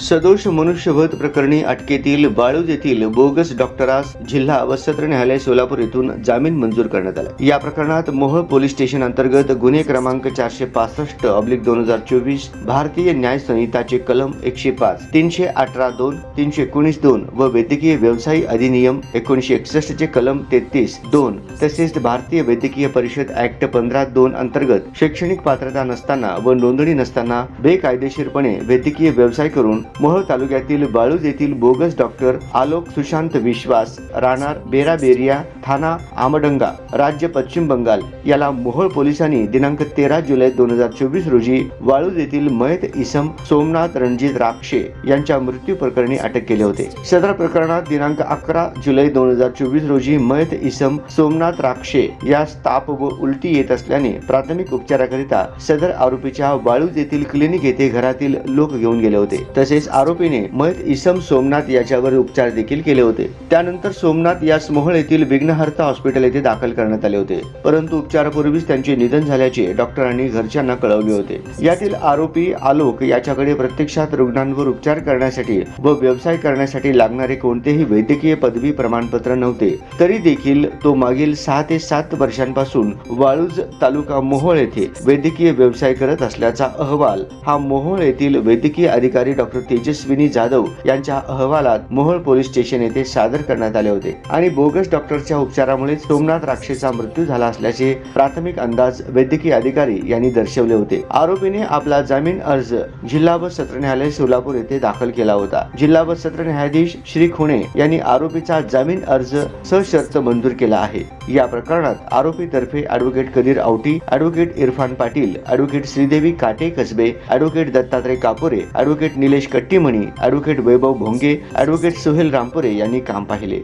सदोष मनुष्यवध प्रकरणी अटकेतील बाळूज येथील बोगस डॉक्टरास जिल्हा व सत्र न्यायालय सोलापूर येथून जामीन मंजूर करण्यात आला। या प्रकरणात मोहोळ पोलीस स्टेशन अंतर्गत गुन्हे क्रमांक 465/2024 भारतीय न्याय संहिताचे कलम 105, 318(2), 319(2) व वैद्यकीय व्यवसाय अधिनियम 1961 चे कलम 33(2) तसेच भारतीय वैद्यकीय परिषद ऍक्ट 15(2) अंतर्गत शैक्षणिक पात्रता नसताना व नोंदणी नसताना बेकायदेशीरपणे वैद्यकीय व्यवसाय करून मोहोळ तालुक्यातील बाळूज येथील बोगस डॉक्टर आलोक सुशांत विश्वास राहणार बेराबेरिया थाना आमडंगा राज्य पश्चिम बंगाल याला मोहोळ पोलिसांनी दिनांक 13 जुलै 2024 रोजी वाळूज येथील मयत इसम सोमनाथ रणजित राक्षे यांच्या मृत्यू प्रकरणी अटक केले होते। सदर प्रकरणात दिनांक 11 जुलै 2024 रोजी मयत इसम सोमनाथ राक्षे यास ताप व उलटी येत असल्याने प्राथमिक उपचाराकरिता सदर आरोपीच्या वाळूज येथील क्लिनिक येथे घरातील लोक घेऊन गेले होते। तसेच आरोपीने मयत इसम सोमनाथ याच्यावर उपचार देखील केले होते। त्यानंतर सोमनाथ यास मोहोळ येथील विघ्नहर्ता हॉस्पिटल येथे दाखल करण्यात आले होते, परंतु उपचारापूर्वीच त्यांचे निधन झाल्याचे डॉक्टरांनी घरच्यांना कळवले होते। यातील आरोपी आलोक याच्याकडे प्रत्यक्षात रुग्णांवर उपचार करण्यासाठी व व्यवसाय करण्यासाठी लागणारे कोणतेही वैद्यकीय पदवी प्रमाणपत्र नव्हते, तरी देखील तो मागील 6 ते 7 वर्षांपासून वाळूज तालुका मोहोळ येथे वैद्यकीय व्यवसाय करत असल्याचा अहवाल हा मोहोळ येथील वैद्यकीय अधिकारी डॉक्टर तेजस्विनी जाधव यांच्या अहवालात मोहोळ पोलीस स्टेशन येथे सादर करण्यात आले होते आणि बोगस डॉक्टरच्या उपचारामुळे सोमनाथ राक्षेचा मृत्यू झाला असल्याचे प्राथमिक अंदाज वैद्यकीय अधिकारी यांनी दर्शवले होते। आरोपीने आपला जामीन अर्ज जिल्हा व सत्र न्यायालय सोलापूर येथे दाखल केला होता। जिल्हा व सत्र न्यायाधीश श्री खुणे यांनी आरोपीचा जामीन अर्ज सशर्त मंजूर केला आहे। या प्रकरणात आरोपी तर्फे advocate Kadir Awati, advocate Irfan Patil, advocate Shridevi Kate Kasbe, advocate Dattatray Kapure, advocate Nilesh Kattimani, advocate Vaibhav Bhonge, advocate Sohel Rampure यांनी काम पाहिले।